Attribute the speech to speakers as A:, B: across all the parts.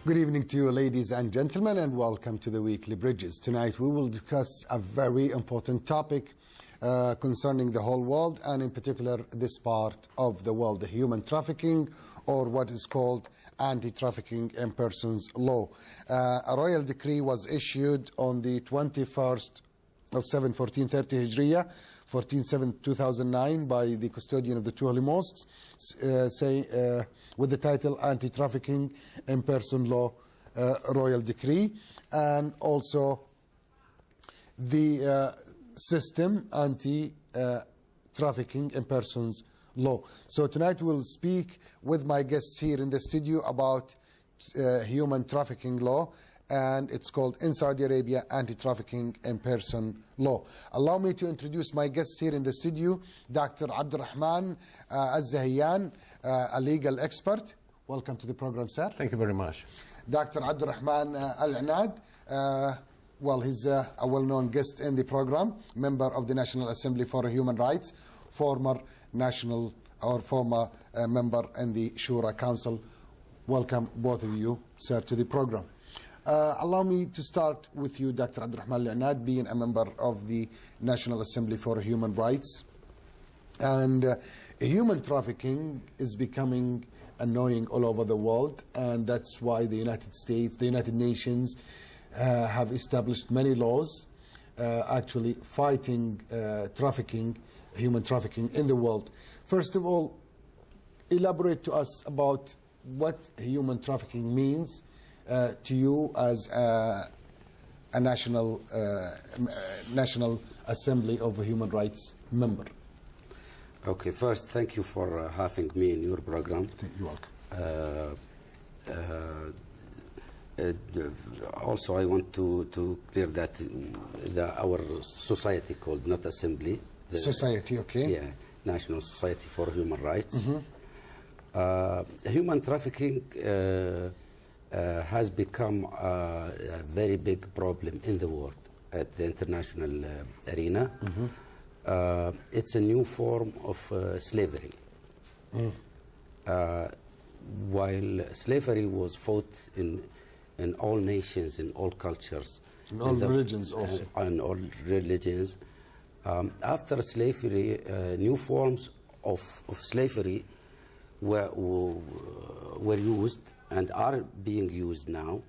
A: Good evening to you, ladies and gentlemen, and welcome to the Weekly Bridges. Tonight we will discuss a very important topic concerning the whole world, and in particular this part of the world, the human trafficking, or what is called anti-trafficking in persons law. A royal decree was issued on the 21st of 1430 Hijriya, 14/7/2009, by the custodian of the two holy mosques, with the title Anti-Trafficking in Person Law Royal Decree, and also the system Anti-Trafficking in Persons Law. So tonight we'll speak with my guests here in the studio about human trafficking law, and it's called in Saudi Arabia Anti-Trafficking in Person Law. Allow me to introduce my guests here in the studio, Dr. Abdالرحمن الزهيان, a legal expert. Welcome to the program, sir.
B: Thank you very much.
A: Dr. عبدالرحمن العناد, well, he's a well-known guest in the program, member of the National Assembly for Human Rights, former member in the Shura Council. Welcome, both of you, sir, to the program. Allow me to start with you, Dr. عبدالرحمن العناد, being a member of the National Assembly for Human Rights. And human trafficking is becoming annoying all over the world, and that's why the United States, the United Nations, have established many laws actually fighting human trafficking in the world. First of all, elaborate to us about what human trafficking means to you as a National Assembly of Human Rights member.
C: Okay, first, thank you for having me in your program.
A: You're welcome.
C: Also, I want to clear that our society called not Assembly.
A: Society, okay.
C: Yeah, National Society for Human Rights. Human trafficking has become a very big problem in the world at the international arena. It's a new form of slavery. While slavery was fought in all nations, in all cultures,
A: in all religions also.
C: In all religions. After slavery, new forms of slavery were used and are being used now.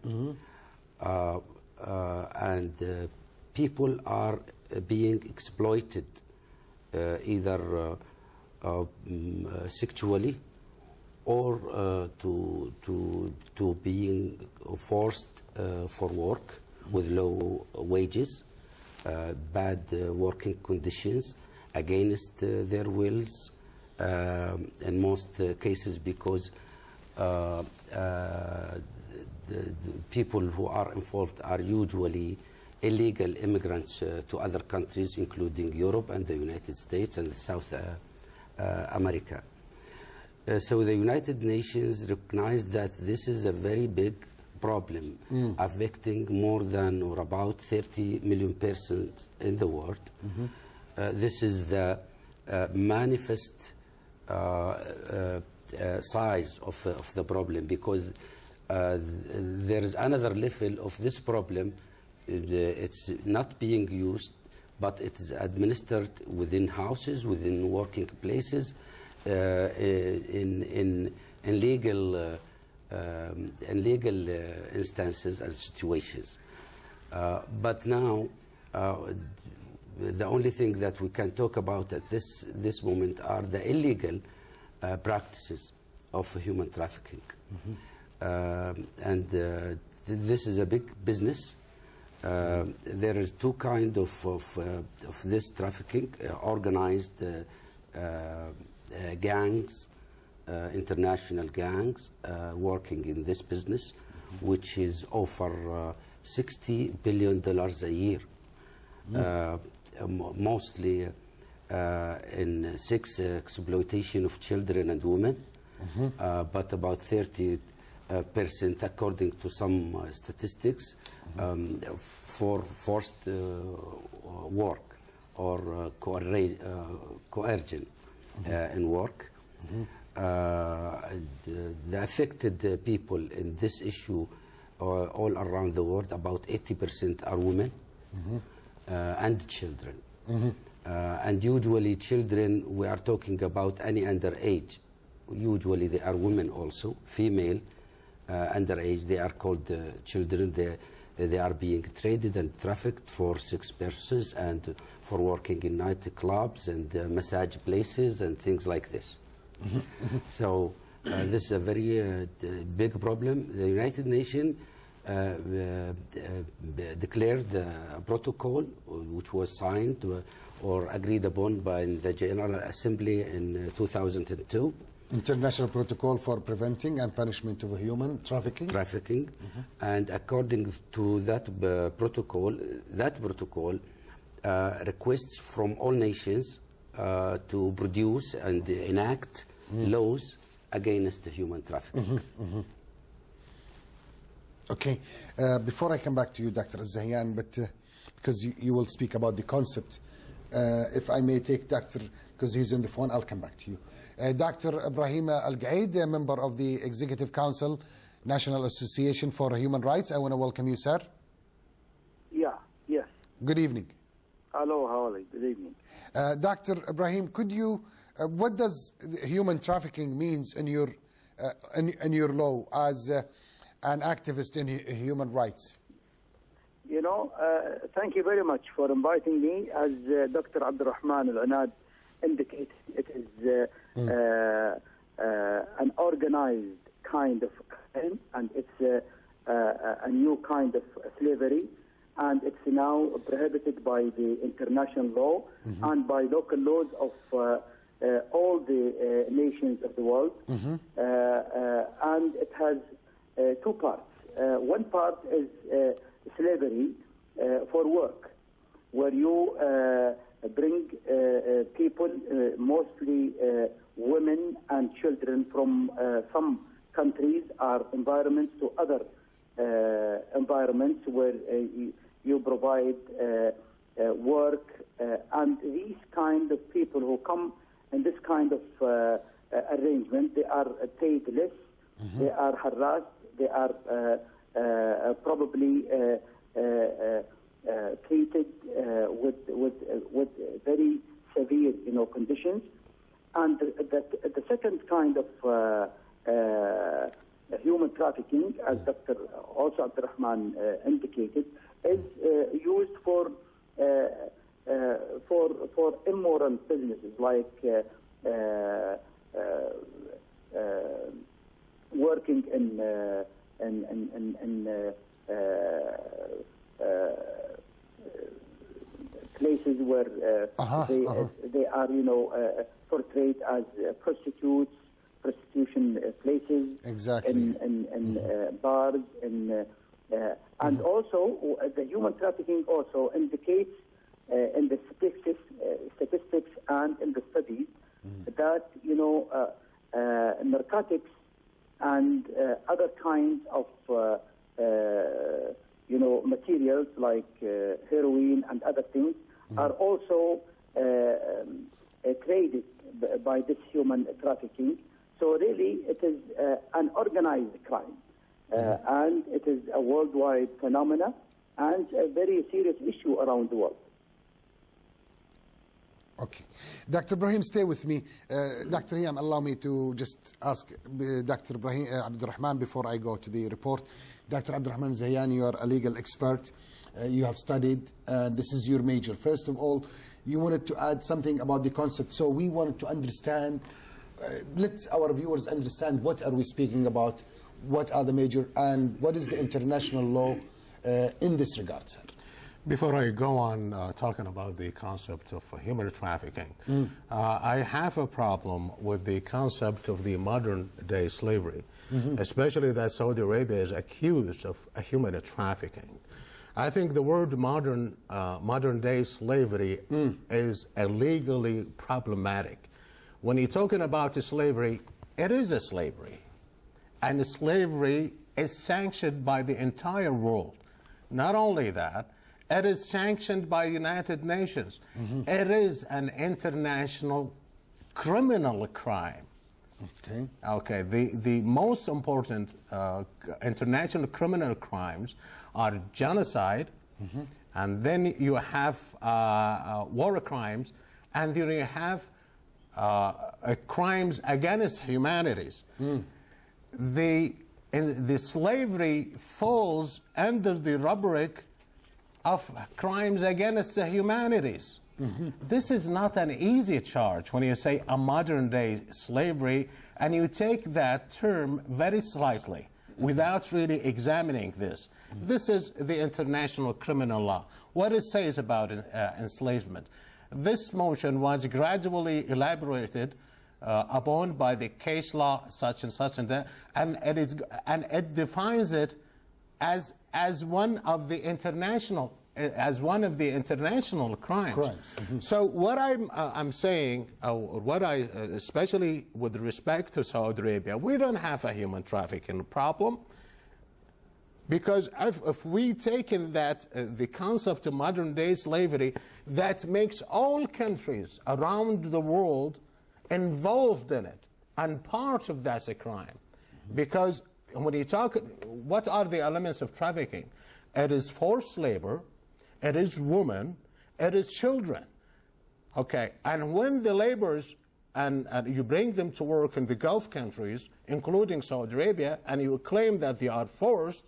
C: And people are being exploited either sexually or to being forced for work with low wages, bad working conditions against their wills, in most cases because the people who are involved are usually illegal immigrants to other countries, including Europe and the United States and South America. So the United Nations recognized that this is a very big problem, affecting more than or about 30 million persons in the world. This is the manifest size of the problem, because there is another level of this problem. It's not being used, but it is administered within houses, within working places, in legal instances and situations. But now, the only thing that we can talk about at this moment are the illegal practices of human trafficking. And this is a big business. There is two kinds of this trafficking: organized gangs, international gangs working in this business, which is over $60 billion a year, mostly in sex exploitation of children and women, but about 30% according to some statistics, for forced work or coercion in work. the affected people in this issue all around the world, about 80% are women and children. And usually children, we are talking about any underage. Usually they are women also, female, underage. They are called children. They are being traded and trafficked for sex purposes and for working in nightclubs and massage places and things like this. So this is a very big problem. The United Nations declared a protocol which was signed or agreed upon by the General Assembly in 2002.
A: International Protocol for Preventing and Punishment of Human Trafficking. And according to that protocol requests from all nations to produce and enact laws against human trafficking. Okay, before I come back to you, Dr. Al-Zahyan, but because you will speak about the concept, if I may take Dr., because he's on the phone, I'll come back to you. Dr. Ibrahim Al-Gaid, a member of the Executive Council, National Association for Human Rights. I want to welcome you, sir.
B: Yeah, yes.
A: Good evening.
B: Hello, how are you? Good evening.
A: Dr. Ibrahim, could you, what does human trafficking means in your law as an activist in human rights?
B: You know, thank you very much for inviting me. As Dr. Abdulrahman Al-عناد indicated, it is an organized kind of crime, and it's a new kind of slavery, and it's now prohibited by the international law and by local laws of all the nations of the world. And it has two parts. One part is slavery for work, where you bring people, mostly women and children from some countries or environments to other environments where you provide work. And these kind of people who come in this kind of arrangement, they are paid less, they are harassed, they are probably treated with very severe, conditions. And the second kind of human trafficking, as Dr. also Abdulrahman indicated, is used for immoral businesses like working in places where they are, portrayed as prostitutes, prostitution places,
A: exactly,
B: in bars, and also the human trafficking also indicates in the statistics and in the studies that narcotics and other kinds of materials like heroin and other things are also traded by this human trafficking. So really it is an organized crime, and it is a worldwide phenomena and a very serious issue around the world.
A: Okay. Dr. Ibrahim, stay with me. Dr. Hiyam, allow me to just ask Dr. Ibrahim Abdulrahman before I go to the report. Dr. Abdulrahman Zahyan, you are a legal expert. You have studied. This is your major. First of all, you wanted to add something about the concept. So we wanted to understand, let our viewers understand what are we speaking about, what are the major, and what is the international law in this regard, sir?
D: Before I go on talking about the concept of human trafficking, I have a problem with the concept of the modern-day slavery, especially that Saudi Arabia is accused of human trafficking. I think the word modern-day slavery is illegally problematic. When you're talking about the slavery, it is a slavery, and the slavery is sanctioned by the entire world. Not only that, it is sanctioned by the United Nations. It is an international criminal crime.
A: Okay.
D: Okay, the most important international criminal crimes are genocide, and then you have war crimes, and then you have crimes against humanities. The slavery falls under the rubric of crimes against the humanities. This is not an easy charge when you say a modern-day slavery, and you take that term very slightly without really examining this. This is the international criminal law. What it says about enslavement. This motion was gradually elaborated upon by the case law such and such and that, and it defines it as one of the international crimes. So what I'm saying, especially with respect to Saudi Arabia, we don't have a human trafficking problem, because if we take in that the concept of modern-day slavery, that makes all countries around the world involved in it, and part of that's a crime. Because when you talk, what are the elements of trafficking? It is forced labor, it is women, it is children. Okay, and when the laborers, and you bring them to work in the Gulf countries, including Saudi Arabia, and you claim that they are forced,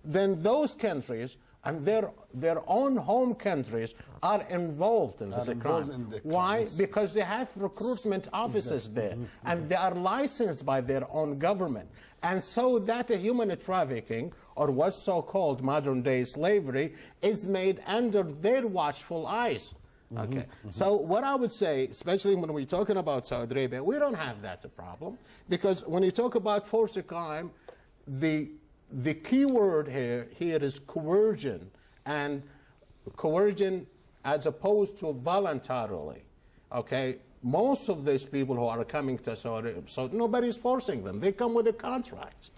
D: then those countries and their own home countries are involved in this crime. Why? Because they have recruitment offices there, and they are licensed by their own government. And so that human trafficking, or what's so-called modern-day slavery, is made under their watchful eyes. Okay. So what I would say, especially when we're talking about Saudi Arabia, we don't have that problem, because when you talk about forced crime, the key word here is coercion, and coercion as opposed to voluntarily. Okay, most of these people who are coming to Saudi, so nobody's forcing them. They come with a contract.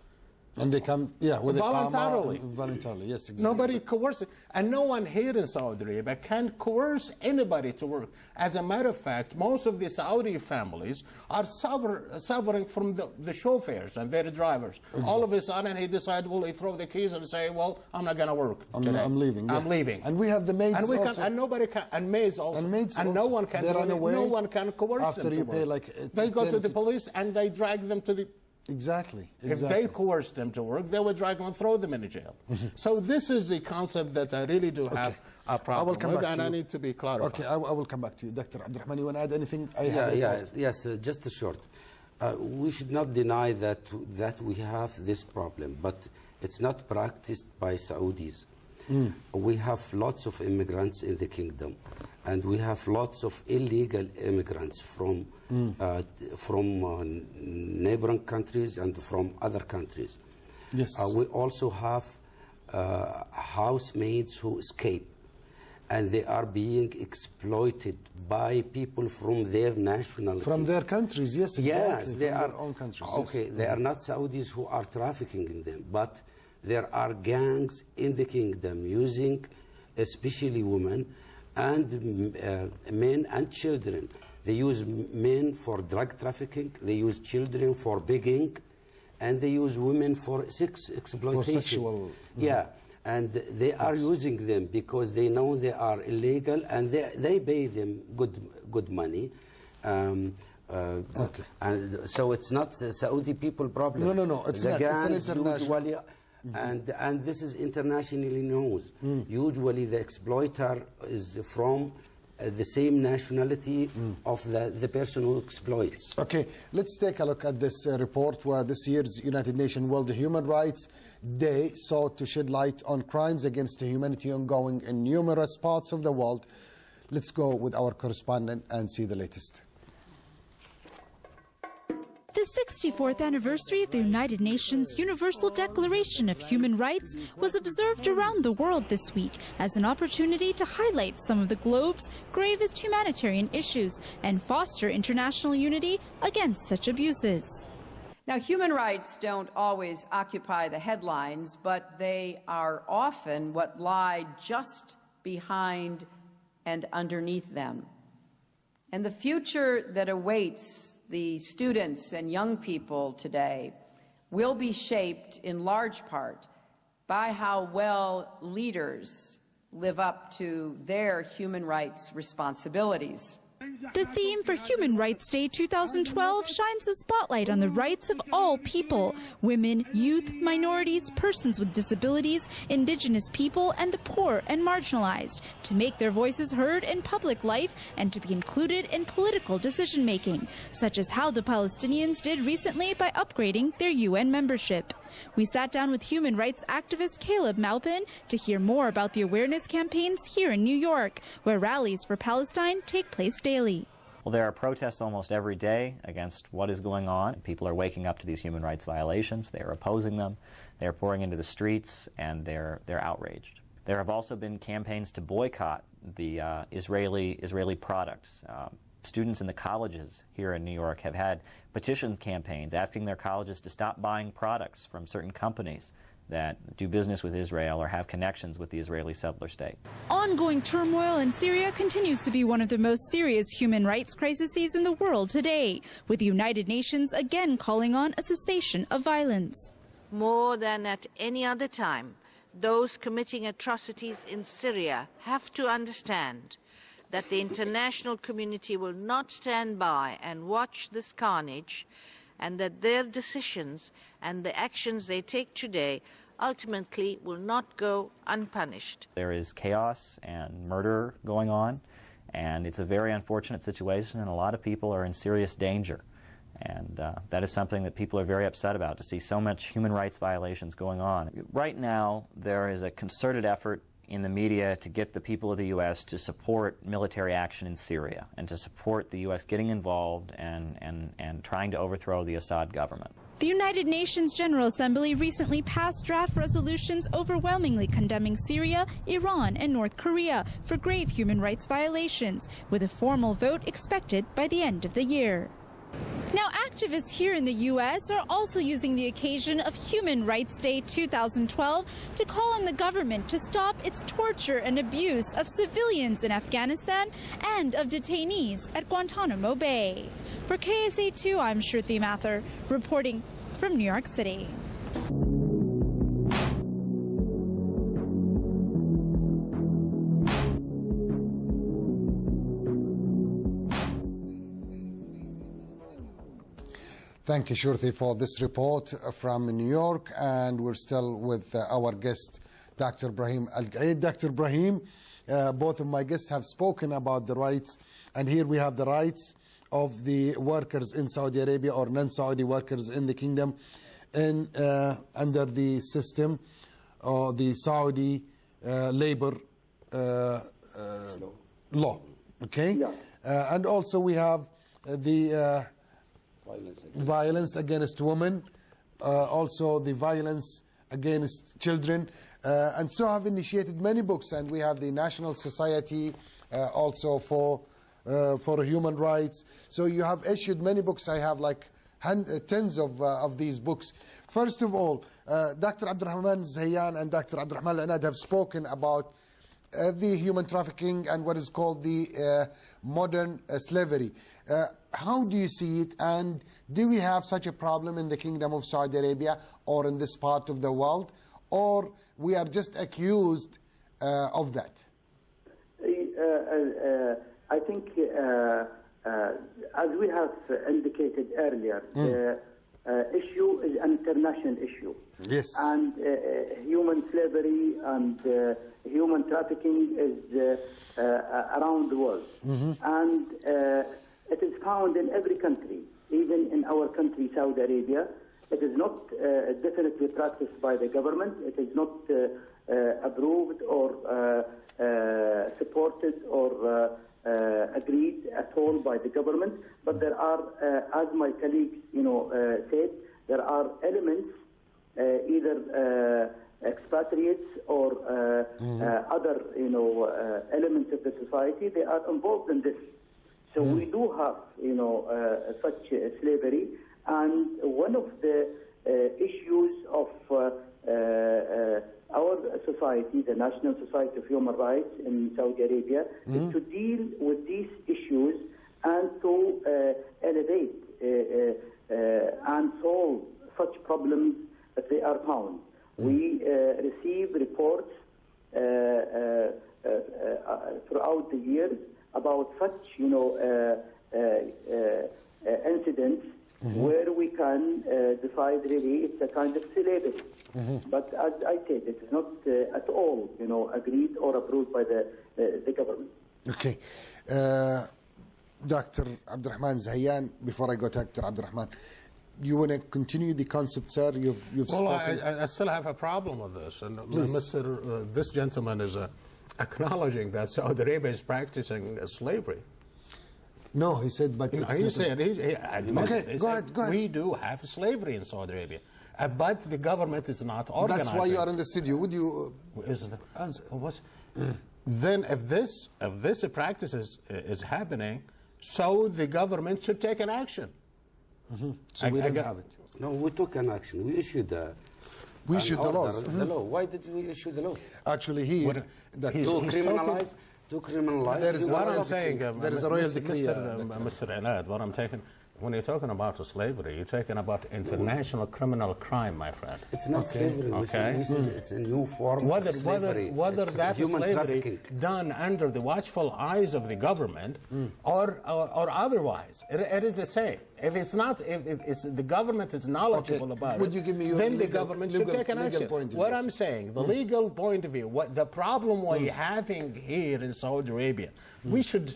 A: And they come, with
D: voluntarily.
A: Voluntarily, yes, exactly.
D: Nobody coerces, and no one here in Saudi Arabia can coerce anybody to work. As a matter of fact, most of the Saudi families are suffering from the chauffeurs and their drivers. Exactly. All of a sudden, he decides, well, he throw the keys and say, well, I'm not going to work today.
A: I'm leaving.
D: I'm leaving.
A: And we have the maids also.
D: And nobody can, and maids also. And no one can. No one can coerce
A: after
D: them
A: you
D: to
A: pay
D: work.
A: like
D: they go to the police and they drag them to the.
A: Exactly.
D: If they coerced them to work, they would drag them and throw them in jail. So this is the concept that I really do have a problem with, and I need to be clarified.
A: Okay, I will come back to you. Dr. Abdulrahman, you want to add anything?
C: Yes, just a short. We should not deny that we have this problem, but it's not practiced by Saudis. We have lots of immigrants in the kingdom, and we have lots of illegal immigrants from neighboring countries and from other countries.
A: Yes.
C: We also have housemaids who escape, and they are being exploited by people from their nationalities.
A: From their countries, yes, exactly.
C: Yes, they
A: from
C: are
A: their own countries.
C: Okay,
A: yes.
C: They are not Saudis who are trafficking in them, but there are gangs in the kingdom using especially women and men and children. They use men for drug trafficking, they use children for begging, and they use women for sex exploitation.
A: For sexual.
C: Yeah, and they are using them because they know they are illegal, and they pay them good money.
A: Okay.
C: And so it's not a Saudi people problem.
A: No, it's not. It's an international.
C: Usually, and this is internationally known. Usually the exploiter is from the same nationality of the person who exploits.
A: Okay, let's take a look at this report where this year's United Nations World Human Rights Day sought to shed light on crimes against humanity ongoing in numerous parts of the world. Let's go with our correspondent and see the latest.
E: The 64th anniversary of the United Nations Universal Declaration of Human Rights was observed around the world this week as an opportunity to highlight some of the globe's gravest humanitarian issues and foster international unity against such abuses.
F: Now, human rights don't always occupy the headlines, but they are often what lie just behind and underneath them. And the future that awaits the students and young people today will be shaped in large part by how well leaders live up to their human rights responsibilities.
E: The theme for Human Rights Day 2012 shines a spotlight on the rights of all people: women, youth, minorities, persons with disabilities, indigenous people, and the poor and marginalized, to make their voices heard in public life and to be included in political decision-making, such as how the Palestinians did recently by upgrading their UN membership. We sat down with human rights activist Caleb Maupin to hear more about the awareness campaigns here in New York, where rallies for Palestine take place daily.
G: Well, there are protests almost every day against what is going on. People are waking up to these human rights violations. They are opposing them. They are pouring into the streets, and they're outraged. There have also been campaigns to boycott the Israeli products. Students in the colleges here in New York have had petition campaigns asking their colleges to stop buying products from certain companies that do business with Israel or have connections with the Israeli settler state.
E: Ongoing turmoil in Syria continues to be one of the most serious human rights crises in the world today, with the United Nations again calling on a cessation of violence.
H: More than at any other time, those committing atrocities in Syria have to understand that the international community will not stand by and watch this carnage, and that their decisions and the actions they take today ultimately will not go unpunished.
G: There is chaos and murder going on, and it's a very unfortunate situation, and a lot of people are in serious danger. And that is something that people are very upset about, to see so much human rights violations going on. Right now, there is a concerted effort in the media to get the people of the U.S. to support military action in Syria and to support the U.S. getting involved and trying to overthrow the Assad government.
E: The United Nations General Assembly recently passed draft resolutions overwhelmingly condemning Syria, Iran, and North Korea for grave human rights violations, with a formal vote expected by the end of the year. Now, activists here in the U.S. are also using the occasion of Human Rights Day 2012 to call on the government to stop its torture and abuse of civilians in Afghanistan and of detainees at Guantanamo Bay. For KSA2, I'm Shruti Mathur, reporting from New York City.
A: Thank you, Shruti, for this report from New York. And we're still with our guest, Dr. Ibrahim Al-Gaid. Dr. Ibrahim, both of my guests have spoken about the rights, and here we have the rights of the workers in Saudi Arabia or non-Saudi workers in the kingdom under the system or the Saudi labor law. Okay?
B: Yeah.
A: And also we have the violence against women, also the violence against children, and so have initiated many books, and we have the National Society also for human rights. So you have issued many books. I have like tens of these books. First of all, Dr. Abdulrahman Zayyan and Dr. Abdulrahman Al-عناد have spoken about the human trafficking and what is called the modern slavery. How do you see it, and do we have such a problem in the Kingdom of Saudi Arabia or in this part of the world, or we are just accused of that?
B: I think, as we have indicated earlier, the issue is an international issue.
A: Yes.
B: And human slavery and human trafficking is around the world. And it is found in every country, even in our country, Saudi Arabia. It is not definitely practiced by the government. It is not approved or supported or agreed at all by the government. But there are, as my colleagues, said, there are elements, either expatriates or other, elements of the society. They are involved in this. So we do have, such slavery, and one of the issues of our society, the National Society of Human Rights in Saudi Arabia, is to deal with these issues and to elevate and solve such problems as they are found. We receive reports throughout the years about such, incidents where we can decide really it's a kind of slavery. But as I said, it is not at all, agreed or approved by the government.
A: Okay. Dr. Abdulrahman Zahiyan, before I go to Dr. Abdulrahman, you want to continue the concept, sir? You've
D: well,
A: spoken.
D: I still have a problem with this. And this gentleman is acknowledging that Saudi Arabia is practicing slavery.
A: No, he said, but it's
D: he said,
A: go ahead.
D: We do have slavery in Saudi Arabia, but the government is not organizing.
A: That's why you are in the studio. Would you
D: answer? Then, if this practice is happening, so the government should take an action.
A: So we don't have it.
C: No, we took an action. We issued the
A: laws.
C: The law. Why did we issue the law?
A: Actually,
C: to criminalize.
A: There is
D: what I'm saying.
A: There is a royal decree.
D: Mr. Anad, what I'm taking. When you're talking about slavery, you're talking about international criminal crime, my friend.
C: It's not slavery.
D: Okay.
C: We said it's a new form of slavery.
D: Whether that is slavery done under the watchful eyes of the government or otherwise, it is the same. If it's not, if the government is knowledgeable about
A: Would you give me your
D: then the government should take an action. What I'm saying, the legal point of view, what the problem we're having here in Saudi Arabia, we should,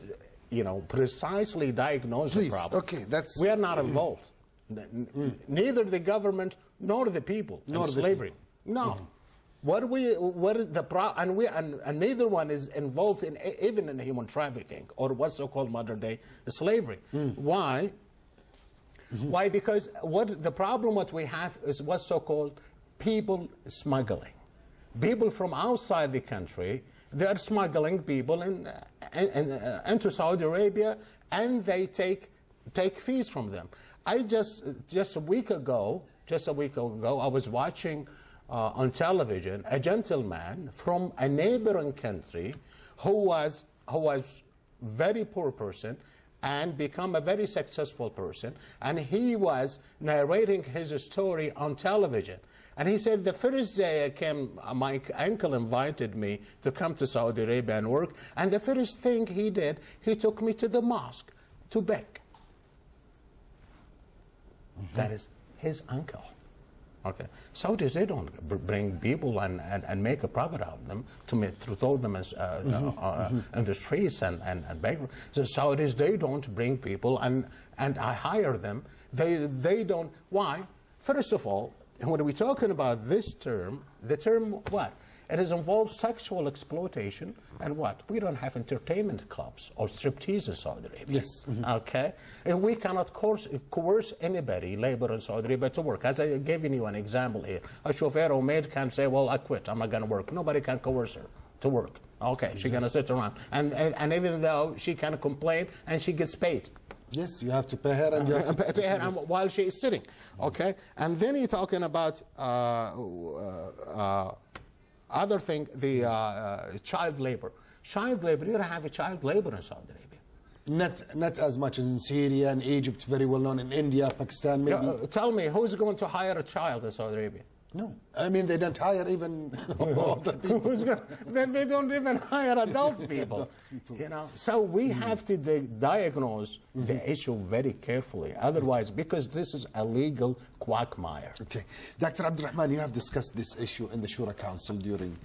D: precisely diagnose the problem.
A: Okay,
D: we are not involved. Neither the government nor the people in slavery. No. What is the problem? And neither one is involved in even in human trafficking or what's so-called modern-day slavery. Why? Why? Because the problem what we have is what's so-called people smuggling. People from outside the country, they are smuggling people into Saudi Arabia, and they take fees from them. I just a week ago, I was watching on television a gentleman from a neighboring country who was very poor person and become a very successful person, and he was narrating his story on television. And he said, the first day I came, my uncle invited me to come to Saudi Arabia and work, and the first thing he did, he took me to the mosque to beg. That is his uncle. Okay. Saudis, they don't bring people and make a profit out of them to throw them in the streets and beg. So Saudis, they don't bring people and I hire them. They don't. Why? First of all, when we're talking about this term, the term what? It is involved sexual exploitation and what? We don't have entertainment clubs or striptease in Saudi Arabia.
A: Yes.
D: Okay? And we cannot coerce anybody, labor in Saudi Arabia, to work. As I gave you an example here, a chauffeur or maid can say, well, I quit, I'm not going to work. Nobody can coerce her to work. Okay, she's going to sit around. And even though she can complain and she gets paid.
A: Yes, you have to pay her and you have to
D: pay her while she is sitting. Okay? And then you're talking about other thing, the child labor. Child labor, you don't have a child labor in Saudi Arabia.
A: Not as much as in Syria and Egypt, very well known in India, Pakistan, maybe.
D: Tell me, who's going to hire a child in Saudi Arabia?
A: No. I mean, they don't hire even older people.
D: They don't even hire adult people. So we have to diagnose the issue very carefully. Otherwise, because this is a legal quagmire.
A: Okay. Dr. Abdulrahman, you have discussed this issue in the Shura Council during,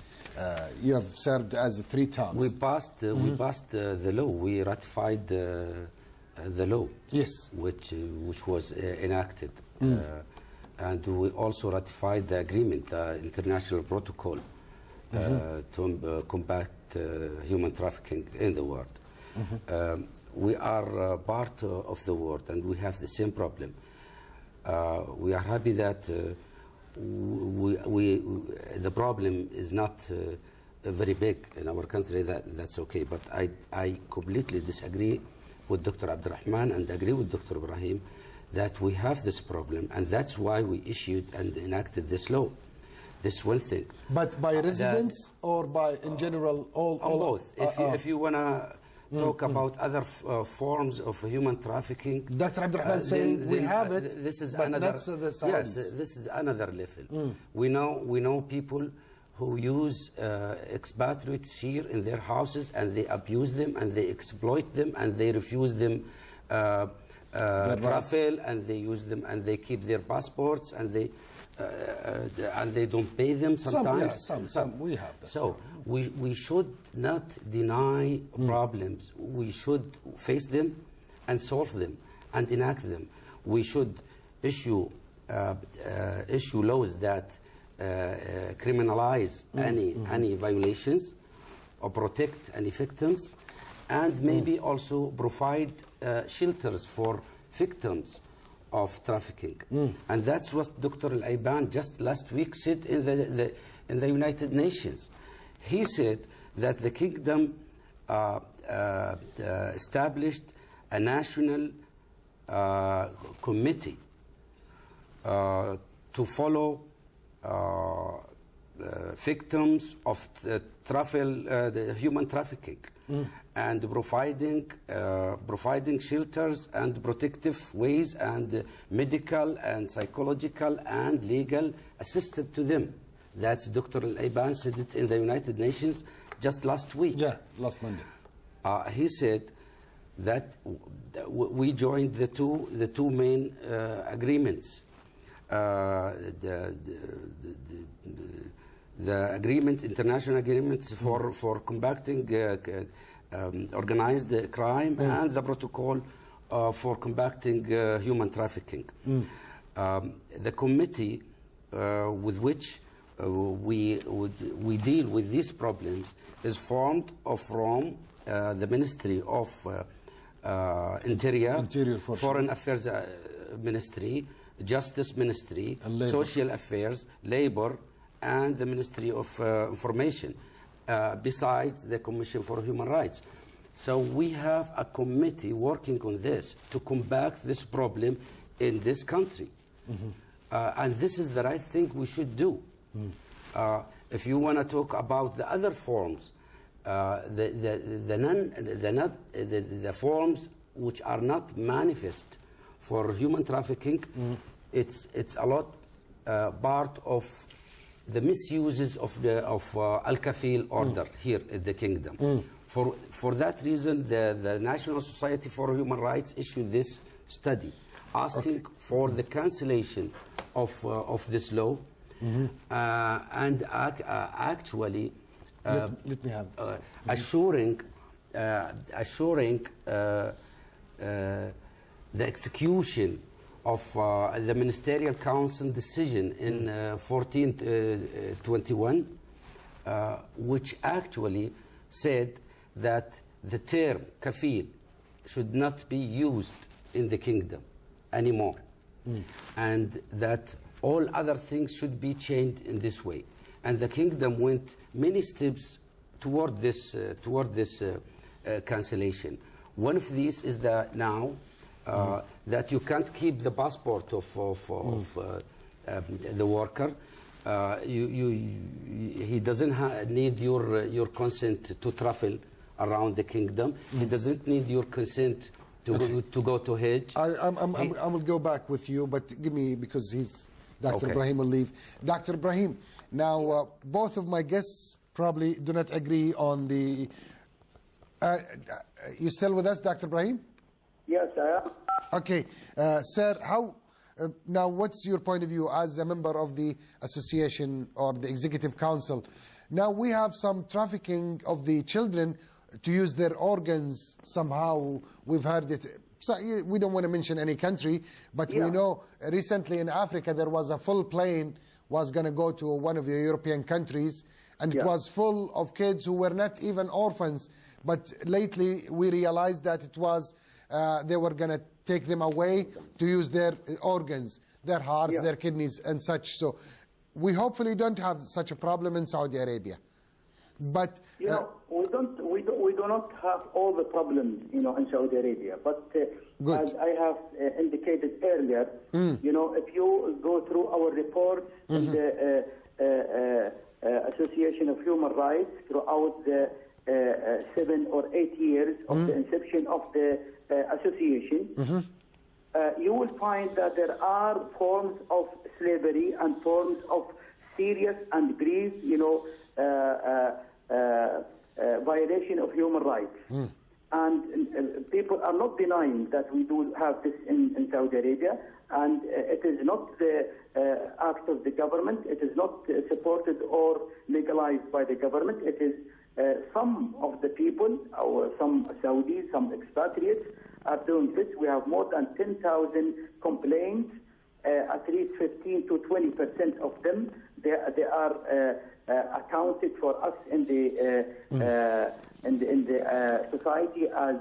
A: you have served as 3 terms.
C: We passed the law. We ratified the law.
A: Yes.
C: Which was enacted. And we also ratified the agreement, the international protocol to combat human trafficking in the world. We are part of the world and we have the same problem. We are happy that the problem is not very big in our country. That's okay. But I completely disagree with Dr. Abdulrahman and agree with Dr. Ibrahim that we have this problem, and that's why we issued and enacted this law. This one thing.
A: But by residents or by, in general, all
C: both. If you want to talk about other forms of human trafficking.
A: Dr. Abdulrahman saying we have it,
C: this is
A: but
C: another,
A: not the Saudis.
C: yes, this is another level. We know people who use expatriates here in their houses, and they abuse them, and they exploit them, and they refuse them travel, and they use them, and they keep their passports, and they don't pay them sometimes.
A: Some we have that.
C: So we should not deny problems. We should face them and solve them and enact them. We should issue laws that criminalize any violations or protect any victims, and maybe also provide shelters for victims of trafficking. And that's what Dr. Al-Ayban just last week said in the United Nations. He said that the kingdom established a national committee to follow victims of the human trafficking, and providing shelters and protective ways and medical and psychological and legal assistance to them. That's Dr. Al-Ayban said it in the United Nations just last week.
A: Yeah, last Monday.
C: He said that we joined the two main agreements. The agreement, international agreements for combating organized crime, and the protocol for combating human trafficking. The committee with which we deal with these problems is formed from the Ministry of Interior Foreign Affairs Ministry, Justice Ministry, Social Affairs, Labor, and the Ministry of Information, besides the Commission for Human Rights. So we have a committee working on this to combat this problem in this country. And this is the right thing we should do. If you want to talk about the other forms, the forms which are not manifest for human trafficking, it's a lot part of the misuses of Al-Kafil order here in the kingdom. For that reason, the National Society for Human Rights issued this study asking for the cancellation of this law, and actually
A: let me have
C: assuring the execution of the Ministerial Council decision in 1421, which actually said that the term kafil should not be used in the kingdom anymore, and that all other things should be changed in this way. And the kingdom went many steps toward this cancellation. One of these is that now that you can't keep the passport of the worker. He doesn't need your consent to travel around the kingdom. He doesn't need your consent to go to Hajj.
A: I will go back with you, but give me, because Dr. Ibrahim will leave. Dr. Ibrahim, now both of my guests probably do not agree on the... you still with us, Dr. Ibrahim?
B: Yes, I am.
A: Okay. Sir, now what's your point of view as a member of the association or the executive council? Now we have some trafficking of the children to use their organs somehow. We've heard it. So we don't want to mention any country, but we know recently in Africa there was a full plane was going to go to one of the European countries, and it was full of kids who were not even orphans. But lately we realized that it was they were going to take them away to use their organs, their hearts, their kidneys and such. So we hopefully don't have such a problem in Saudi Arabia. But
B: we do not have all the problems, in Saudi Arabia. But as I have indicated earlier, if you go through our reports and Association of Human Rights throughout the 7 or 8 years of the inception of the association, you will find that there are forms of slavery and forms of serious and grievous, violation of human rights. And people are not denying that we do have this in Saudi Arabia, and it is not the act of the government. It is not supported or legalized by the government. It is some of the people, or some Saudis, some expatriates, are doing this. We have more than 10,000 complaints. At least 15 to 20% of them, they are accounted for us in the society as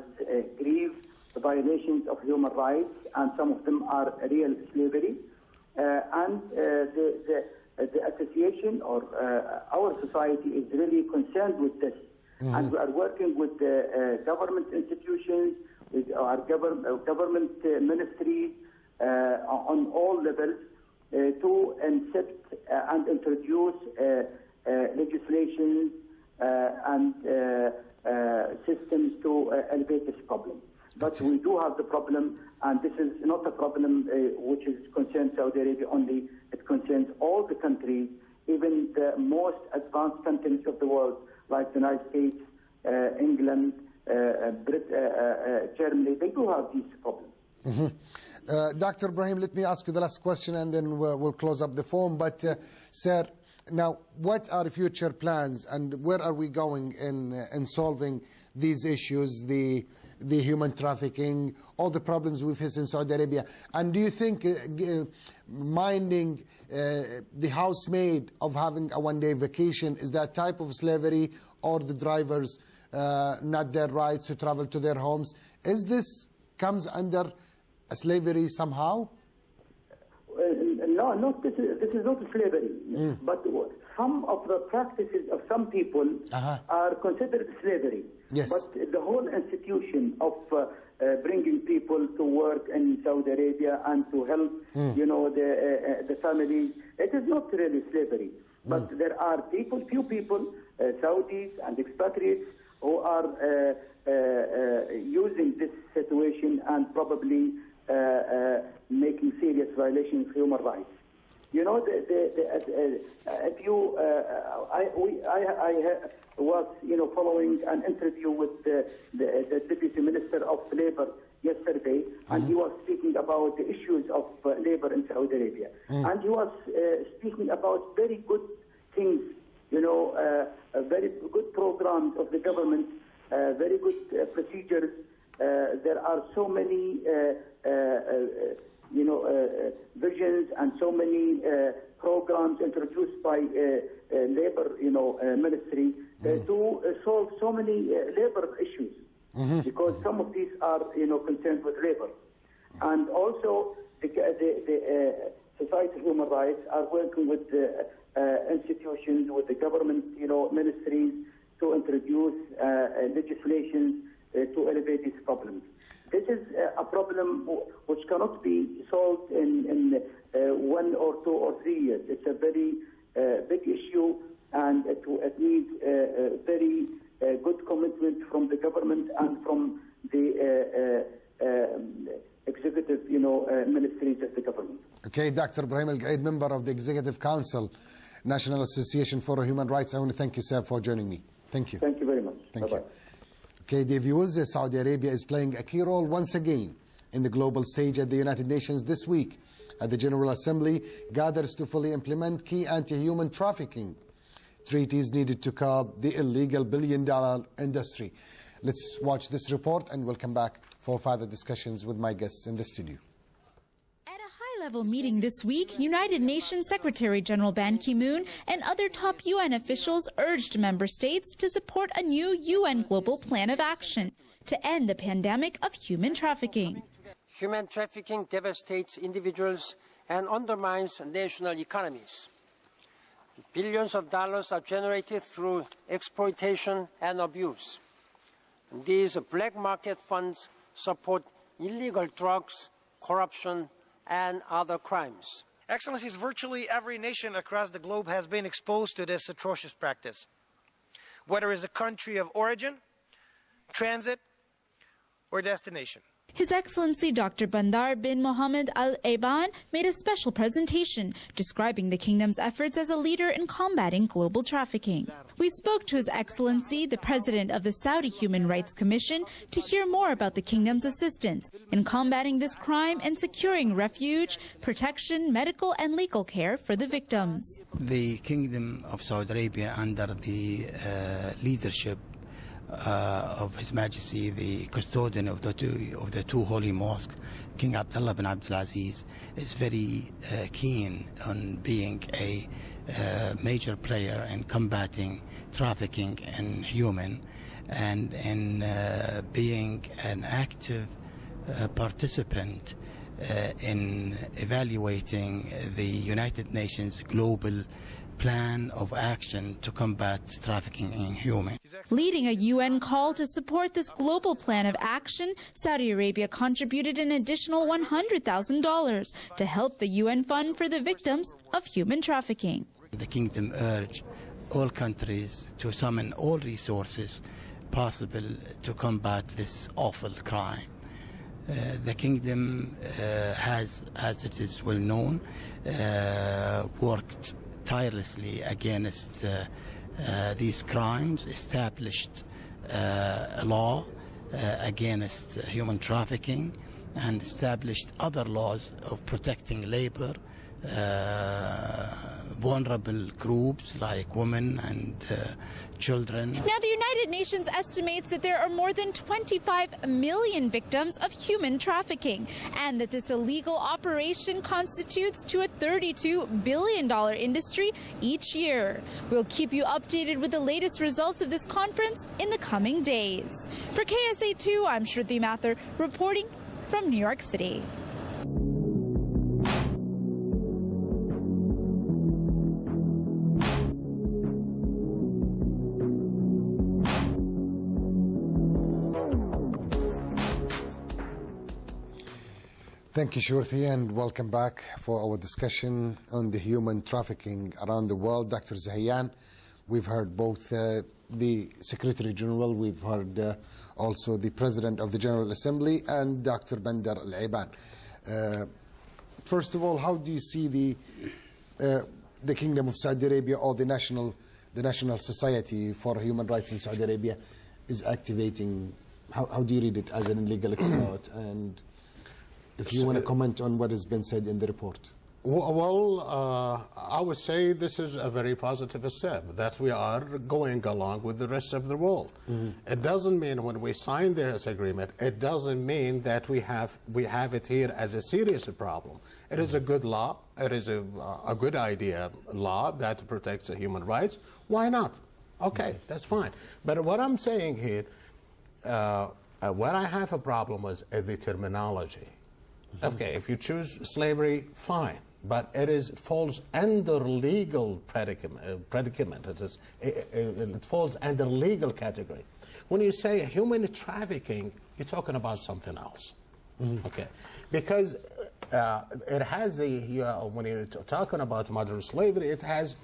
B: grave violations of human rights, and some of them are real slavery. And the association or our society is really concerned with this, and we are working with the government institutions, with our government ministries on all levels to accept and introduce legislation and systems to elevate this problem. But we do have the problem, and this is not a problem which is concerns Saudi Arabia only. It concerns all the countries, even the most advanced countries of the world, like the United States, England, Germany. They do have these problems.
A: Dr. Ibrahim, let me ask you the last question, and then we'll close up the phone. But, sir, now, what are future plans, and where are we going in solving these issues, the human trafficking, all the problems we face in Saudi Arabia? And do you think minding the housemaid of having a one-day vacation is that type of slavery, or the drivers not their rights to travel to their homes? Is this comes under a slavery somehow?
B: No, this is not slavery. But some of the practices of some people are considered slavery.
A: Yes.
B: But the whole institution of bringing people to work in Saudi Arabia and to help, the families, it is not really slavery. But there are few people, Saudis and expatriates, who are using this situation and probably making serious violations of human rights. I was following an interview with the Deputy Minister of Labor yesterday, and he was speaking about the issues of labor in Saudi Arabia, and he was speaking about very good things, very good programs of the government, very good procedures. There are so many visions and so many programs introduced by labor ministry to solve so many labor issues, because some of these are concerned with labor. And also the Society of Human Rights are working with the institutions, with the government ministries, to introduce legislation to elevate these problems. This is a problem which cannot be solved in 1 or 2 or 3 years. It's a very big issue, and it needs very good commitment from the government and from the executive, ministries of the government.
A: Okay, Dr. Ibrahim Al-Gaid, member of the Executive Council, National Association for Human Rights. I want to thank you, sir, for joining me. Thank you.
B: Thank you very much.
A: Thank
B: Bye-bye.
A: you. Okay, dear viewers, Saudi Arabia is playing a key role once again in the global stage at the United Nations this week. At the General Assembly gathers to fully implement key anti-human trafficking treaties needed to curb the illegal billion-dollar industry. Let's watch this report, and we'll come back for further discussions with my guests in the studio.
E: Level meeting this week, United Nations Secretary General Ban Ki-moon and other top UN officials urged member states to support a new UN global plan of action to end the pandemic of human trafficking.
I: Human trafficking devastates individuals and undermines national economies. Billions of dollars are generated through exploitation and abuse. These black market funds support illegal drugs, corruption, and other crimes.
J: Excellencies, virtually every nation across the globe has been exposed to this atrocious practice, whether it's a country of origin, transit, or destination.
E: His Excellency Dr. Bandar bin Mohammed Al Eban made a special presentation describing the kingdom's efforts as a leader in combating global trafficking. We spoke to His Excellency, the President of the Saudi Human Rights Commission, to hear more about the kingdom's assistance in combating this crime and securing refuge, protection, medical and legal care for the victims.
K: The Kingdom of Saudi Arabia, under the leadership of His Majesty, the custodian of the two holy mosques, King Abdullah bin Abdulaziz, is very keen on being a major player in combating trafficking in human and in being an active participant in evaluating the United Nations global plan of action to combat trafficking in humans.
E: Leading a UN call to support this global plan of action, Saudi Arabia contributed an additional $100,000 to help the UN fund for the victims of human trafficking.
K: The kingdom urged all countries to summon all resources possible to combat this awful crime. The kingdom has, as it is well known, worked tirelessly against these crimes, established a law against human trafficking, and established other laws of protecting labor, vulnerable groups like women and children.
E: Now, the United Nations estimates that there are more than 25 million victims of human trafficking, and that this illegal operation constitutes to a $32 billion industry each year. We'll keep you updated with the latest results of this conference in the coming days. For KSA2, I'm Shruti Mathur reporting from New York City.
A: Thank you, Shruti, and welcome back for our discussion on the human trafficking around the world. Dr. Zahiyan, we've heard both the Secretary General, we've heard also the President of the General Assembly, and Dr. Bandar Al Eban. First of all, how do you see the Kingdom of Saudi Arabia, or the National Society for Human Rights in Saudi Arabia is activating? How do you read it as an legal expert? And if you want to comment on what has been said in the report.
D: Well, I would say this is a very positive step, that we are going along with the rest of the world. It doesn't mean when we sign this agreement, it doesn't mean that we have it here as a serious problem. It is a good law. It is a good idea law that protects the human rights. Why not? Okay, that's fine. But what I'm saying here, what I have a problem with is the terminology. Okay, if you choose slavery, fine, but it falls under legal predicament. It falls under legal category. When you say human trafficking, you're talking about something else. Okay, because it has when you're talking about modern slavery, it has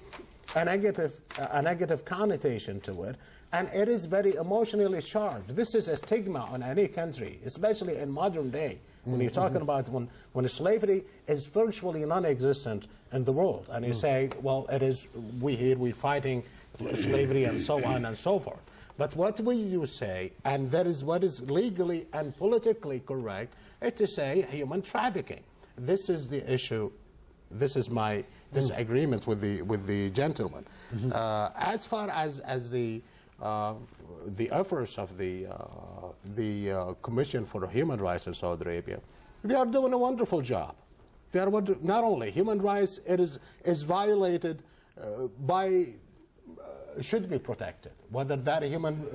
D: a negative connotation to it, and it is very emotionally charged. This is a stigma on any country, especially in modern day. When you're talking about when slavery is virtually non-existent in the world, and you say, well, we're fighting slavery and so on and so forth. But what will you say, and that is what is legally and politically correct, is to say human trafficking. This is the issue. This is my disagreement with the gentleman. As far as the efforts of the Commission for Human Rights in Saudi Arabia, they are doing a wonderful job. They are not only human rights, it is violated should be protected, whether that human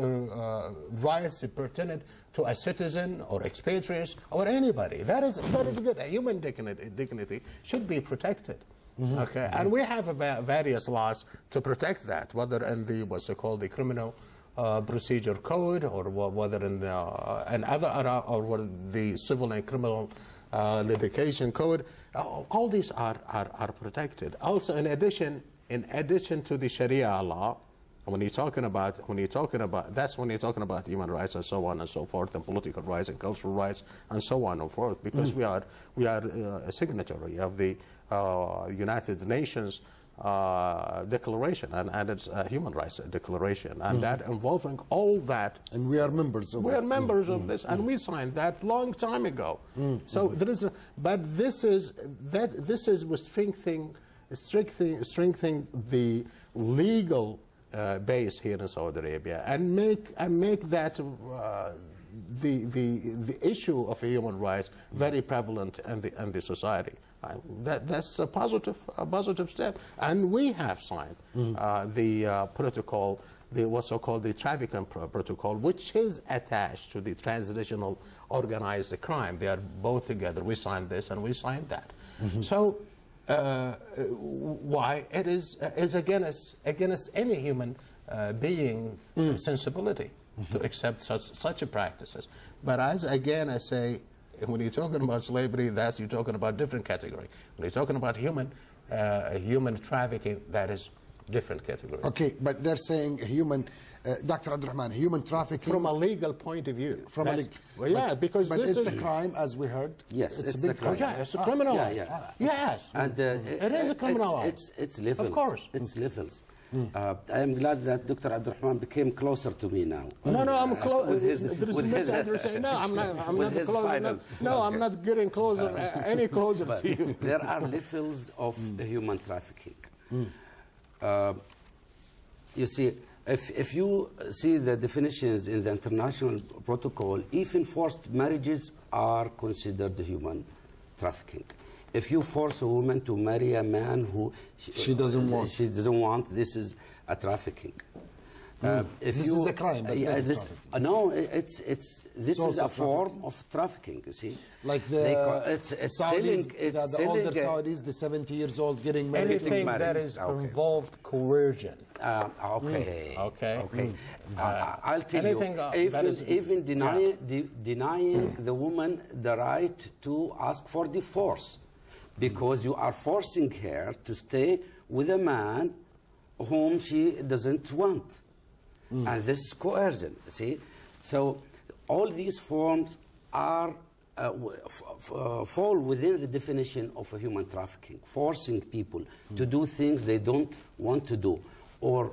D: rights pertinent to a citizen or expatriates or anybody. That is good. A human dignity should be protected. Okay, and we have various laws to protect that, whether in what's called the criminal procedure code, or whether in another, or the civil and criminal litigation code. All these are protected. Also, in addition to the Sharia law, when you're talking about that's when you're talking about human rights and so on and so forth, and political rights and cultural rights and so on and so forth, because we are a signatory of the United Nations declaration, and it's a human rights declaration, and that involving all that.
A: And we are members of it.
D: We are members of this, and we signed that long time ago. So there is, but this is with strengthening the legal base here in Saudi Arabia, and make that the issue of human rights very prevalent in the society. That's a positive step, and we have signed the protocol, what's so-called the trafficking protocol, which is attached to the transnational organized crime. They are both together. We signed this and we signed that. So why it is against any human being sensibility to accept such practices. But as again I say, when you're talking about slavery, you're talking about different category. When you're talking about human trafficking, that is different category.
A: Okay, but they're saying human, Dr. Abdulrahman, human trafficking
D: from a legal point of view.
A: From a legal,
D: well, yeah, because
A: but
D: this
A: it's
D: is
A: a crime, as we heard.
C: Yes,
A: it's a big crime.
D: Yeah, it's a criminal. Yes,
C: and
D: it is a criminal.
C: It's levels.
D: Of course,
C: it's levels. I am glad that Dr. Abdulrahman became closer to me now.
D: No, I'm close. No, I'm not closer. No, I'm not getting closer, any closer to you.
C: There are levels of human trafficking. You see, if you see the definitions in the international protocol, even forced marriages are considered human trafficking. If you force a woman to marry a man who
A: she doesn't want,
C: this is a trafficking.
A: This is a crime.
C: No, this is a form of trafficking. You see,
A: like the
C: Saudis,
A: the older Saudis, the 70 years old getting married.
D: Anything that is involved coercion.
C: Okay. I'll tell
D: you.
C: Even denying the woman the right to ask for divorce, because you are forcing her to stay with a man whom she doesn't want. And this is coercion, see? So all these forms are fall within the definition of a human trafficking, forcing people to do things they don't want to do, or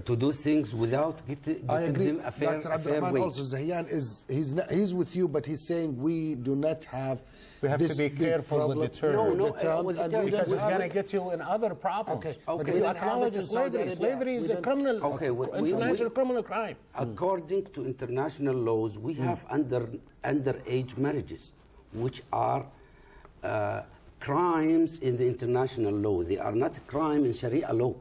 C: to do things without getting them a fair wage.
A: Dr. Abdulrahman also, Zahiyan, he's with you, but he's saying we do not have.
D: We have to be careful with the terms. Because it's going to get you in other problems.
A: Okay.
D: But we acknowledge slavery. Slavery is a criminal, international criminal crime.
C: According to international laws, we have underage marriages, which are crimes in the international law. They are not a crime in Sharia law.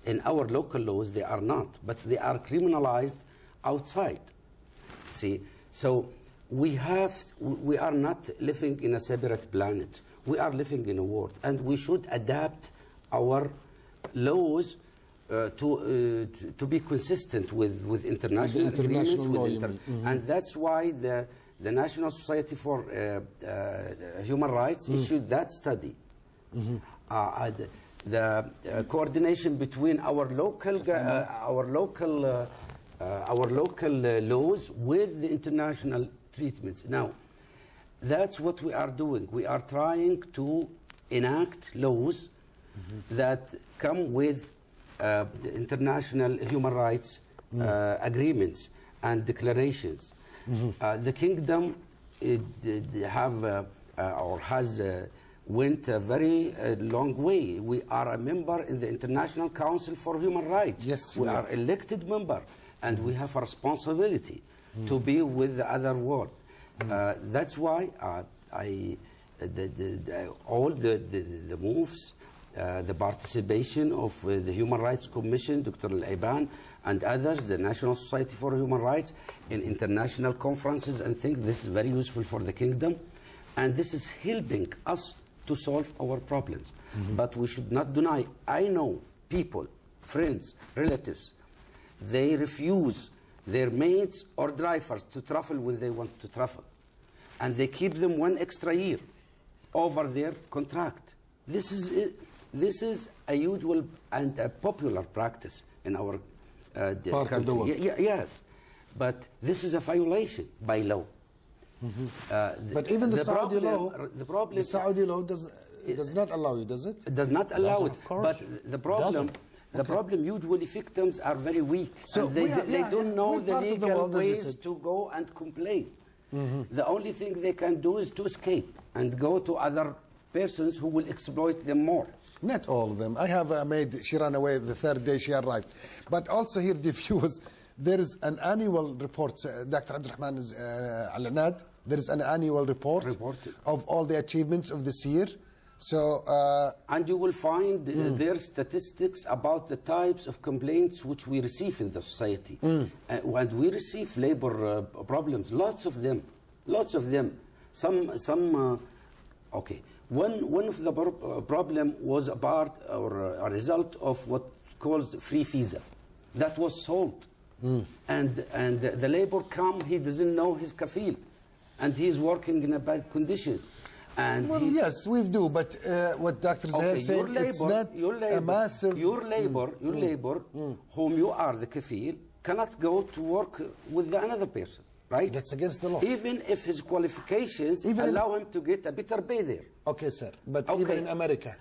C: In our local laws, they are not, but they are criminalized outside. See, so we are not living in a separate planet. We are living in a world, and we should adapt our laws to be consistent with international agreements. And that's why the National Society for Human Rights issued that study. The coordination between our local laws with the international treatments. Now, that's what we are doing. We are trying to enact laws that come with the international human rights agreements and declarations. The kingdom has went a very long way. We are a member in the International Council for Human Rights.
A: Yes,
C: we are elected member, and we have a responsibility to be with the other world. That's why all the moves, the participation of the Human Rights Commission, Dr. Al-Iban, and others, the National Society for Human Rights, in international conferences and things, this is very useful for the kingdom, and this is helping us to solve our problems. But we should not deny. I know people, friends, relatives, they refuse their maids or drivers to travel when they want to travel. And they keep them 1 extra year over their contract. This is a usual and a popular practice in our
A: part of the world.
C: Yes, but this is a violation by law.
A: But even the Saudi law does not allow you, does it?
C: It does not allow it.
D: Of course.
C: But the problem usually victims are very weak.
A: So
C: and they don't know the
A: part of the
C: legal
A: world, as you
C: ways
A: said.
C: to go and complain. The only thing they can do is to escape and go to other persons who will exploit them more.
A: Not all of them. I have a maid, she ran away the 3rd day she arrived. But also here, the viewers, there is an annual report, Dr. Abdulrahman is العناد, there is an annual report of all the achievements of this year. So,
C: and you will find their statistics about the types of complaints which we receive in the society. And we receive labor problems, lots of them. Okay. One of the problem was a part or a result of what calls free visa. That was sold. And the labor he doesn't know his kafil. And he's working in a bad conditions. And
A: yes, we do, but what Dr. Zahir said, it's not a massive...
C: Your labor, whom you are the kafil, cannot go to work with another person, right?
A: That's against the law.
C: Even if his qualifications allow him to get a better pay there.
A: Okay, sir, but even in America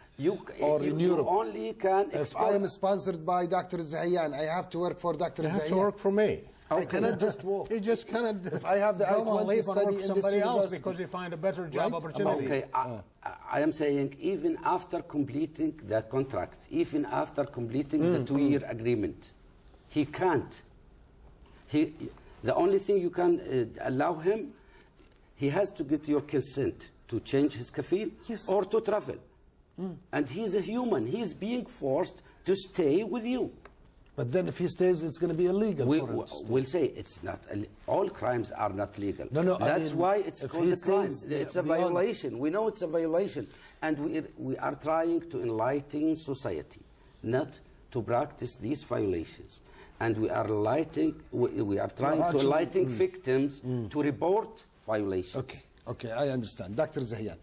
A: or in Europe,
C: you only can
A: if I am sponsored by Dr. Zahiyan, I have to work for Dr. Zahiyan.
D: You have to work for me.
A: I cannot just walk.
D: You just cannot.
A: If I have the I-20 study in
D: somebody
A: this
D: else because you find a better job opportunity.
C: Okay, I am saying even after completing the contract, even after completing the 2-year agreement, he can't. The only thing you can allow him, he has to get your consent to change his kafil or to travel. And he's a human. He's being forced to stay with you.
A: But then if he stays, it's going to be illegal for him to stay.
C: We'll say it's not. All crimes are not legal.
A: No,
C: that's why it's called a crime. It's a
A: beyond...
C: violation. We know it's a violation. And we are trying to enlighten society, not to practice these violations. And we are trying to enlighten victims to report violations.
A: Okay, I understand. Dr. Zahiyan,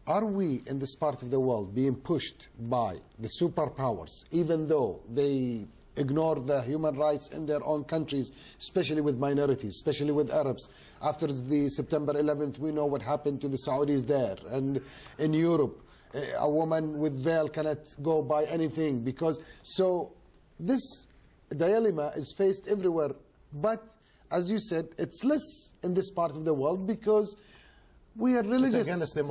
A: are we in this part of the world being pushed by the superpowers, even though they ignore the human rights in their own countries, especially with minorities, especially with Arabs? After the September 11th, we know what happened to the Saudis there. And in Europe, a woman with veil cannot go buy anything because... So this dilemma is faced everywhere. But, as you said, it's less in this part of the world because we are religious.
D: It's against the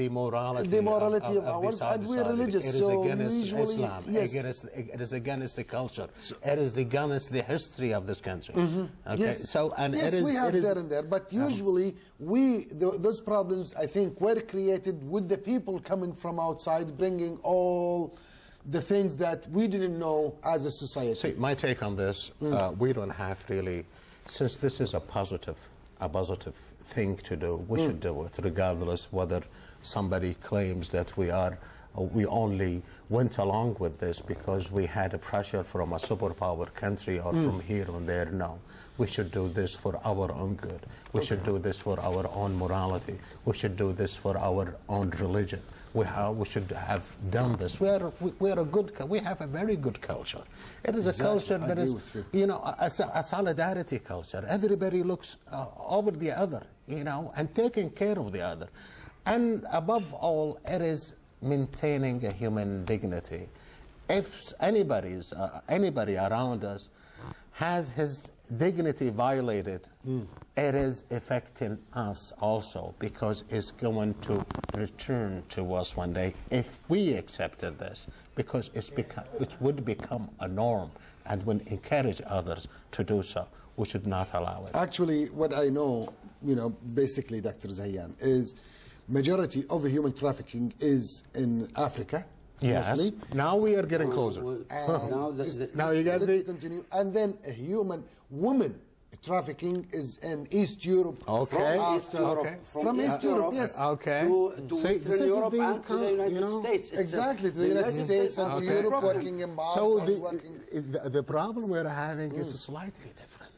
D: morality.
A: The morality of ours, and we are religious.
D: It is
A: so
D: against
A: usually,
D: Islam.
A: Yes.
D: It is against the culture. It is against the history of this country. Okay.
A: Yes.
D: So, and
A: yes, we have there and there. But usually, those problems, I think, were created with the people coming from outside, bringing all the things that we didn't know as a society.
D: See, my take on this, we don't have really, since this is a positive thing to do, we should do it, regardless whether somebody claims that we only went along with this because we had a pressure from a superpower country or from here and there. No, we should do this for our own good. We should do this for our own morality. We should do this for our own religion. We should have done this. We have a very good culture. It is a culture that is, a solidarity culture. Everybody looks over the other, and taking care of the other. And above all, it is maintaining a human dignity. If anybody around us has his dignity violated, it is affecting us also because it's going to return to us one day if we accepted this, because it would become a norm and would encourage others to do so. We should not allow it.
A: Actually, what I know, basically, Dr. Zahiyan, is majority of human trafficking is in Africa.
D: Yes.
A: Mostly.
D: Now we are getting closer.
A: Now you got to continue. And then a woman trafficking is in East Europe.
C: From East Europe,
A: from East Europe, yes.
C: To Western Europe and to the United States.
A: Exactly, to the United States and to Europe, working in bars.
D: So the problem we're having is slightly different.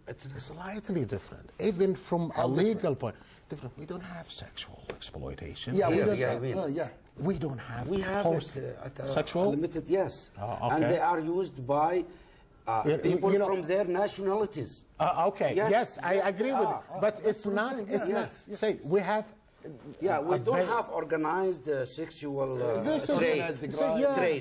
D: It's slightly different, even from a legal point. Different. We don't have sexual exploitation.
A: Yeah,
D: we don't have.
C: We have
D: forced sexual.
C: Limited, yes,
D: okay.
C: and they are used by people from their nationalities.
D: Okay. Yes, I agree with it. But it's not. It's not. Say we have.
C: Yeah, we don't have organized sexual trade.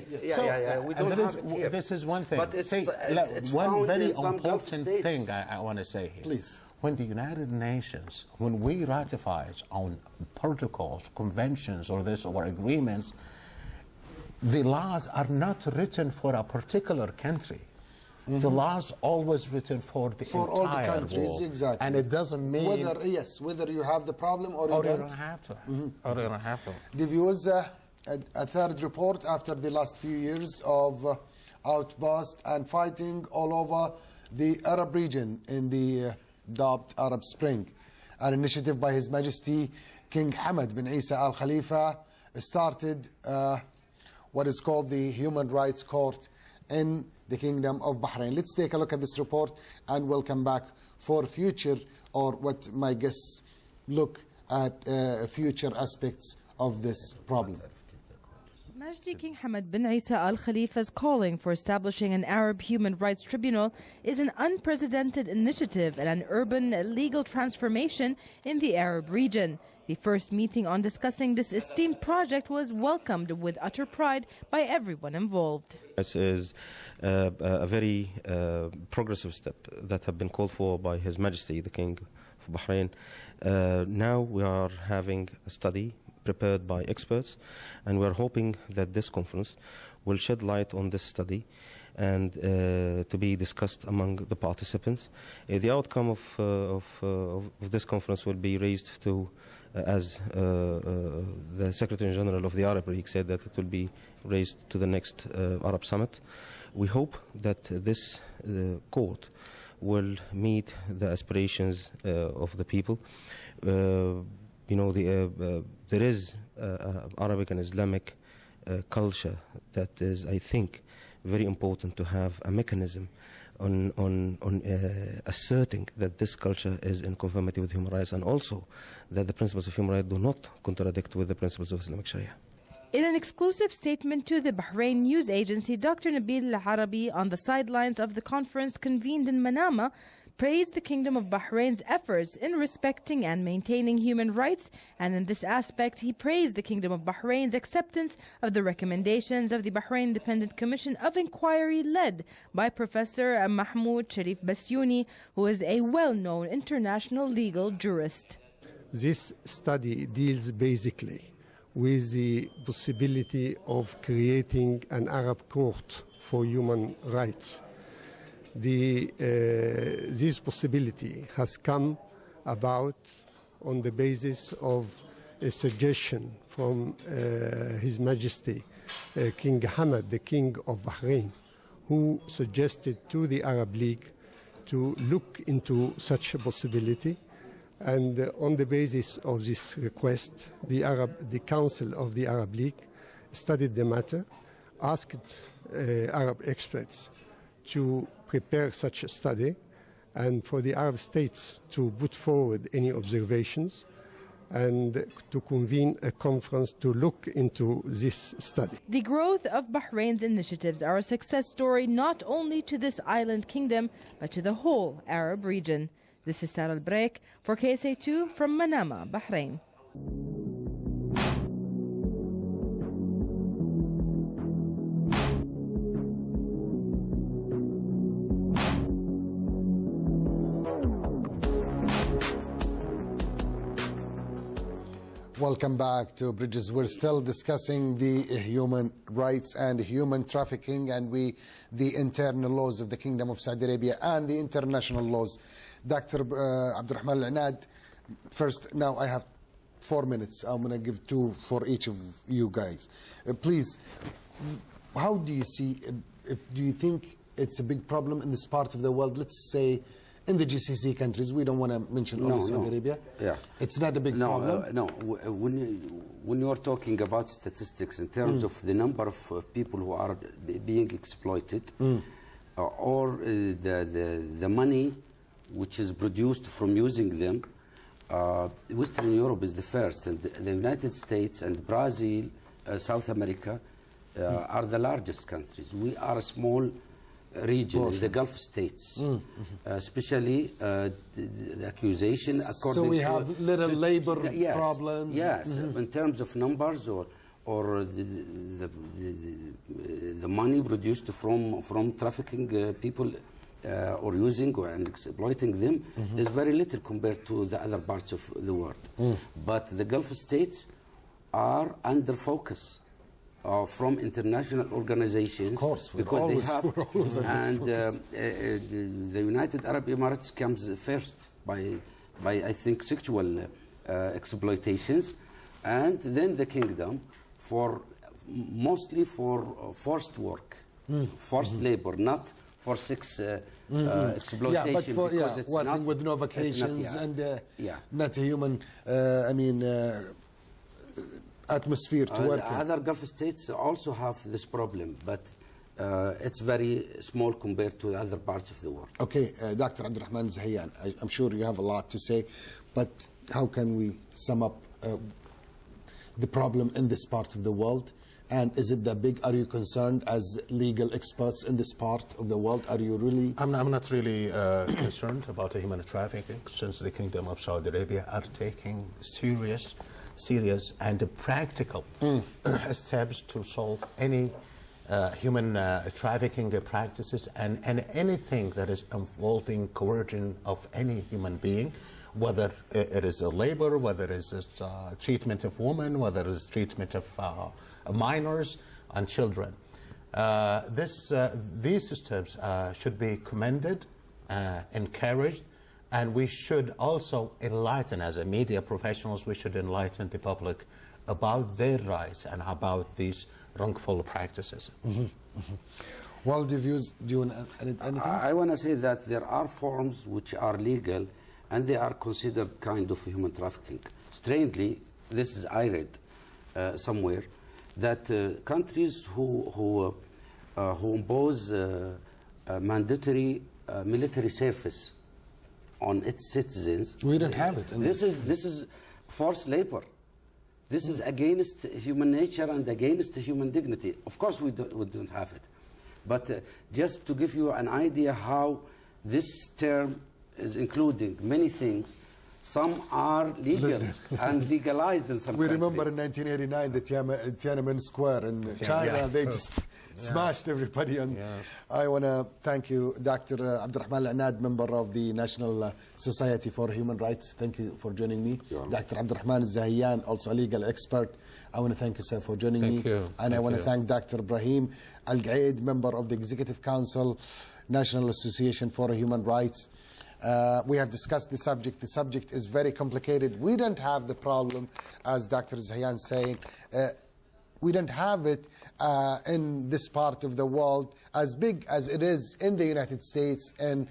C: We don't have it here.
D: This is one thing.
C: But it's
D: one very
C: in some
D: important thing I want to say here.
A: Please.
D: When the United Nations, when we ratify on protocols, conventions, or agreements, the laws are not written for a particular country. The laws always written for the entire
A: all the countries,
D: world.
A: exactly.
D: And it doesn't mean
A: whether you have the problem or you don't
D: have to. Or you don't have to.
A: The views, a third report after the last few years of outburst and fighting all over the Arab region in the dubbed Arab Spring. An initiative by His Majesty King Hamad bin Isa Al Khalifa started what is called the Human Rights Court in the Kingdom of Bahrain. Let's take a look at this report and we'll come back for future, or what my guests look at future aspects of this problem.
L: Majesty King Hamad bin Isa Al Khalifa's calling for establishing an Arab Human Rights Tribunal is an unprecedented initiative and an urban legal transformation in the Arab region. The first meeting on discussing this esteemed project was welcomed with utter pride by everyone involved.
M: This is a very progressive step that have been called for by His Majesty the King of Bahrain. Now we are having a study prepared by experts, and we are hoping that this conference will shed light on this study and to be discussed among the participants. The outcome of this conference will be raised to, as the Secretary General of the Arab League said, that it will be raised to the next Arab Summit. We hope that this court will meet the aspirations of the people. There is Arabic and Islamic culture that is, I think, very important to have a mechanism on asserting that this culture is in conformity with human rights, and also that the principles of human rights do not contradict with the principles of Islamic Sharia.
L: In an exclusive statement to the Bahrain news agency, Dr. Nabil Al-Arabi, on the sidelines of the conference convened in Manama, praised the Kingdom of Bahrain's efforts in respecting and maintaining human rights, and in this aspect he praised the Kingdom of Bahrain's acceptance of the recommendations of the Bahrain Independent Commission of Inquiry led by Professor Mahmoud Sharif Basyouni, who is a well-known international legal jurist.
N: This study deals basically with the possibility of creating an Arab court for human rights. This possibility has come about on the basis of a suggestion from His Majesty King Hamad, the King of Bahrain, who suggested to the Arab League to look into such a possibility. And on the basis of this request, the Council of the Arab League studied the matter, asked Arab experts to prepare such a study, and for the Arab states to put forward any observations, and to convene a conference to look into this study.
L: The growth of Bahrain's initiatives are a success story not only to this island kingdom, but to the whole Arab region. This is Sarah Al-Break for KSA2 from Manama, Bahrain.
A: Welcome back to Bridges. We're still discussing the human rights and human trafficking and the internal laws of the Kingdom of Saudi Arabia and the international laws. Dr. Abdulrahman Al-عناد, first, now I have 4 minutes. I'm going to give 2 for each of you guys. Please, how do you see, do you think it's a big problem in this part of the world? Let's say in the GCC countries, we don't want to mention only Saudi Arabia.
C: Yeah.
A: It's not a big problem.
C: No, when you are talking about statistics in terms of the number of people who are being exploited, or the money which is produced from using them, Western Europe is the first, and the United States and Brazil, South America, are the largest countries. We are a small region in the Gulf states, especially the accusation according to...
A: So we have little labor problems.
C: Yes, in terms of numbers or the money produced from trafficking people or using and exploiting them is very little compared to the other parts of the world. But the Gulf states are under focus from international organizations,
A: of course,
C: because they have, and the United Arab Emirates comes first by I think sexual exploitations, and then the kingdom mostly for forced work, forced labor, not for sex exploitation.
A: Yeah, but for
C: because
A: working with no vacations and not a human, atmosphere to work in.
C: Other Gulf states also have this problem, but it's very small compared to other parts of the world.
A: Okay, Dr. Abdulrahman Zahiyan, I'm sure you have a lot to say, but how can we sum up the problem in this part of the world? And is it that big? Are you concerned as legal experts in this part of the world? Are you really...
D: I'm not really concerned about the human trafficking, since the Kingdom of Saudi Arabia are taking serious and practical steps to solve any human trafficking practices and anything that is involving coercion of any human being, whether it is labor, whether it is treatment of women, whether it is treatment of minors and children. These steps should be commended, encouraged, and we should also enlighten, as a media professionals, we should enlighten the public about their rights and about these wrongful practices.
A: Well, do you want to add anything?
C: I want to say that there are forms which are legal and they are considered kind of human trafficking. Strangely, I read somewhere that countries who impose mandatory military service on its citizens.
A: We don't have it.
C: This is forced labor. This is against human nature and against human dignity. Of course, we don't have it. But just to give you an idea how this term is including many things, some are legal and legalized in some countries.
A: We remember in 1989 the Tiananmen Square in China, they just smashed everybody. And I want to thank you, Dr. Abdulrahman Al-عناد, member of the National Society for Human Rights. Thank you for joining me. Dr. Abdulrahman Zahiyan, also a legal expert. I want to thank you, sir, for joining me. And I want to thank Dr. Ibrahim Al-Gaid, member of the Executive Council, National Association for Human Rights. We have discussed the subject. The subject is very complicated. We don't have the problem, as Dr. Zahiyan is saying, we don't have it in this part of the world as big as it is in the United States, in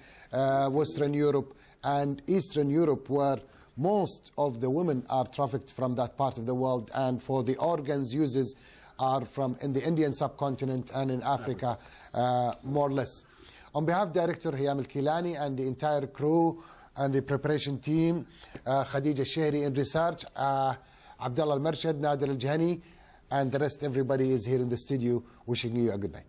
A: Western Europe and Eastern Europe, where most of the women are trafficked from that part of the world, and for the organs uses are from in the Indian subcontinent and in Africa, more or less. On behalf of Director Hiyam Al-Kilani and the entire crew and the preparation team, Khadija Shehri in research, Abdullah Al-Marshad, Nader Al-Jahani, and the rest, everybody is here in the studio wishing you a good night.